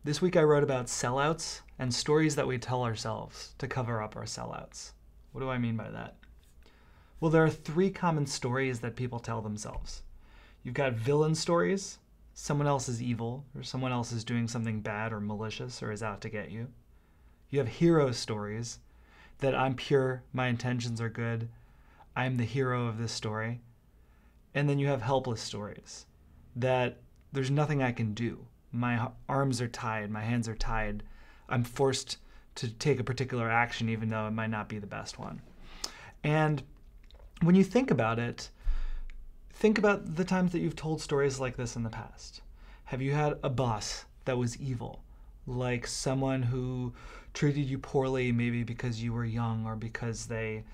This week I wrote about sellouts and stories that we tell ourselves to cover up our sellouts. What do I mean by that? Well, there are three common stories that people tell themselves. You've got villain stories, someone else is evil, or someone else is doing something bad or malicious or is out to get you. You have hero stories, that I'm pure, my intentions are good, I'm the hero of this story. And then you have helpless stories, that there's nothing I can do. My arms are tied, my hands are tied. I'm forced to take a particular action even though it might not be the best one. And when you think about it, think about the times that you've told stories like this in the past. Have you had a boss that was evil? Like someone who treated you poorly maybe because you were young or because they,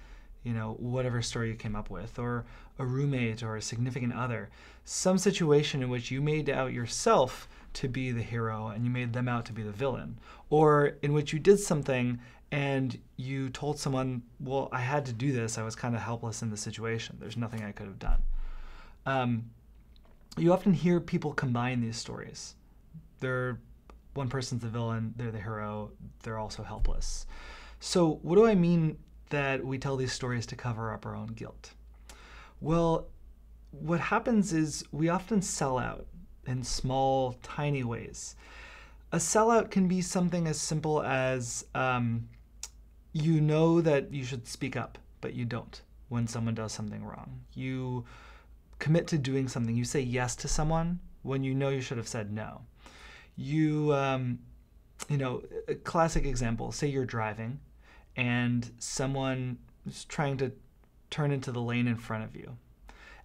whatever story you came up with, or a roommate or a significant other. Some situation in which you made out yourself to be the hero and you made them out to be the villain. Or in which you did something and you told someone, well, I had to do this. I was kind of helpless in the situation. There's nothing I could have done. You often hear people combine these stories. One person's the villain, they're the hero, they're also helpless. So what do I mean that we tell these stories to cover up our own guilt? Well, what happens is we often sell out in small, tiny ways. A sellout can be something as simple as you know that you should speak up, but you don't when someone does something wrong. You commit to doing something. You say yes to someone when you know you should have said no. A classic example, say you're driving and someone is trying to turn into the lane in front of you,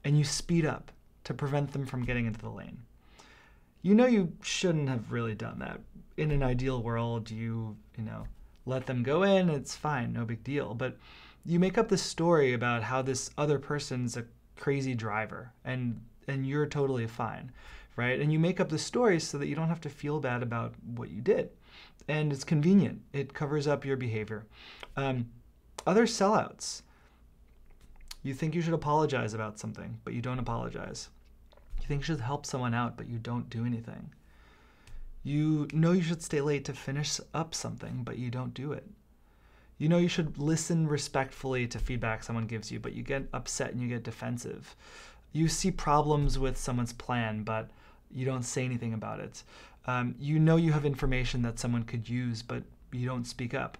and you speed up to prevent them from getting into the lane. You know you shouldn't have really done that. In an ideal world, you let them go in, it's fine, no big deal. But you make up this story about how this other person's a crazy driver and you're totally fine, right? And you make up the story so that you don't have to feel bad about what you did. And it's convenient. It covers up your behavior. Other sellouts. You think you should apologize about something, but you don't apologize. You think you should help someone out, but you don't do anything. You know you should stay late to finish up something, but you don't do it. You know you should listen respectfully to feedback someone gives you, but you get upset and you get defensive. You see problems with someone's plan, but you don't say anything about it. You know you have information that someone could use, but you don't speak up.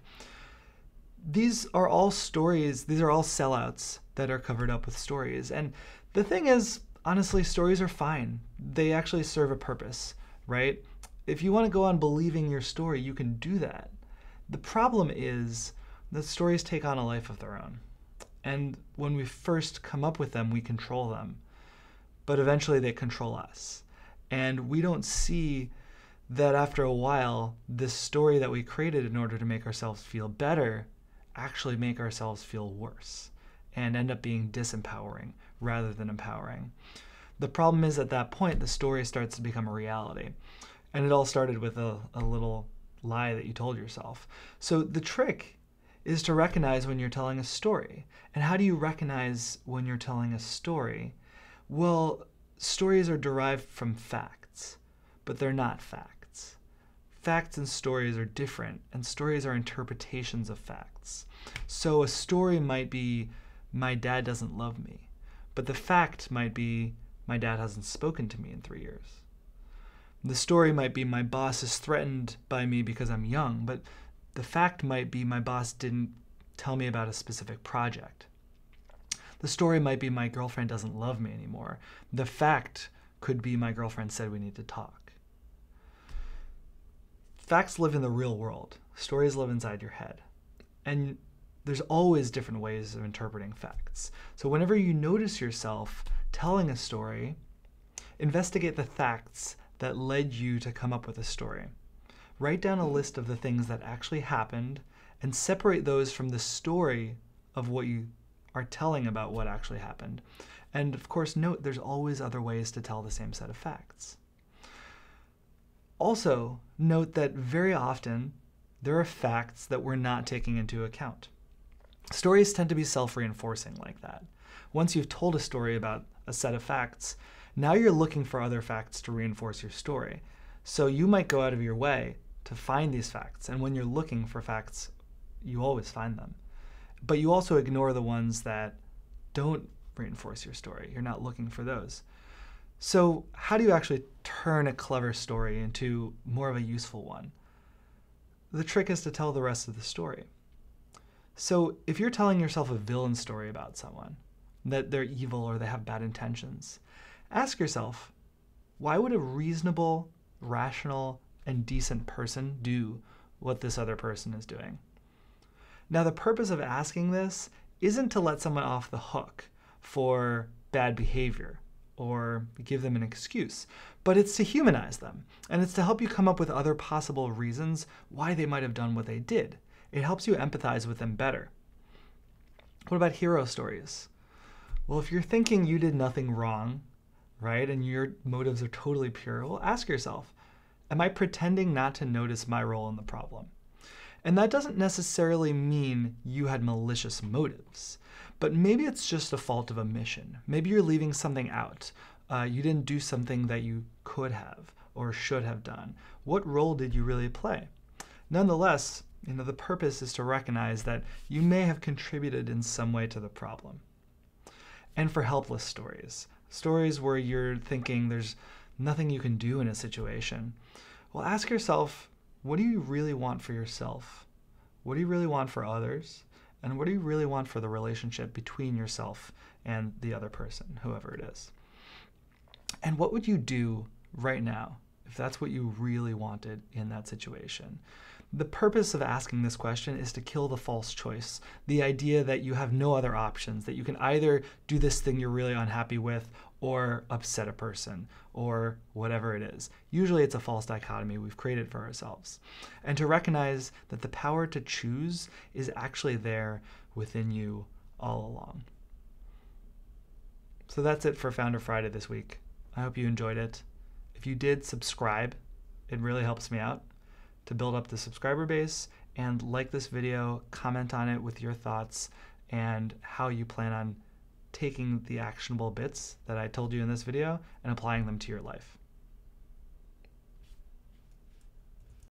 These are all stories, these are all sellouts that are covered up with stories. And the thing is, honestly, stories are fine. They actually serve a purpose, right? If you want to go on believing your story, you can do that. The problem is that stories take on a life of their own. And when we first come up with them, we control them. But eventually they control us. And we don't see that after a while, this story that we created in order to make ourselves feel better actually make ourselves feel worse and end up being disempowering rather than empowering. The problem is at that point, the story starts to become a reality. And it all started with a little lie that you told yourself. So the trick is to recognize when you're telling a story. And how do you recognize when you're telling a story? Well, stories are derived from facts, but they're not facts. Facts and stories are different, and stories are interpretations of facts. So a story might be, my dad doesn't love me, but the fact might be, my dad hasn't spoken to me in 3 years. The story might be, my boss is threatened by me because I'm young, but the fact might be, my boss didn't tell me about a specific project. The story might be, my girlfriend doesn't love me anymore. The fact could be, my girlfriend said we need to talk. Facts live in the real world. Stories live inside your head. And there's always different ways of interpreting facts. So whenever you notice yourself telling a story, investigate the facts that led you to come up with a story. Write down a list of the things that actually happened and separate those from the story of what you are telling about what actually happened. And of course, note there's always other ways to tell the same set of facts. Also, note that very often there are facts that we're not taking into account. Stories tend to be self-reinforcing like that. Once you've told a story about a set of facts, now you're looking for other facts to reinforce your story. So you might go out of your way to find these facts. And when you're looking for facts, you always find them. But you also ignore the ones that don't reinforce your story. You're not looking for those. So how do you actually turn a clever story into more of a useful one? The trick is to tell the rest of the story. So if you're telling yourself a villain story about someone, that they're evil or they have bad intentions, ask yourself, why would a reasonable, rational, and decent person do what this other person is doing? Now, the purpose of asking this isn't to let someone off the hook for bad behavior or give them an excuse, but it's to humanize them, and it's to help you come up with other possible reasons why they might have done what they did. It helps you empathize with them better. What about hero stories? Well, if you're thinking you did nothing wrong, right, and your motives are totally pure, well, ask yourself, am I pretending not to notice my role in the problem? And that doesn't necessarily mean you had malicious motives, but maybe it's just a fault of omission. Maybe you're leaving something out. You didn't do something that you could have or should have done. What role did you really play? Nonetheless, the purpose is to recognize that you may have contributed in some way to the problem. And for helpless stories, stories where you're thinking there's nothing you can do in a situation, well, ask yourself, what do you really want for yourself? What do you really want for others? And what do you really want for the relationship between yourself and the other person, whoever it is? And what would you do right now if that's what you really wanted in that situation? The purpose of asking this question is to kill the false choice, the idea that you have no other options, that you can either do this thing you're really unhappy with or upset a person or whatever it is. Usually it's a false dichotomy we've created for ourselves. And to recognize that the power to choose is actually there within you all along. So that's it for Founder Friday this week. I hope you enjoyed it. If you did, subscribe. It really helps me out to build up the subscriber base, and like this video, comment on it with your thoughts and how you plan on taking the actionable bits that I told you in this video and applying them to your life.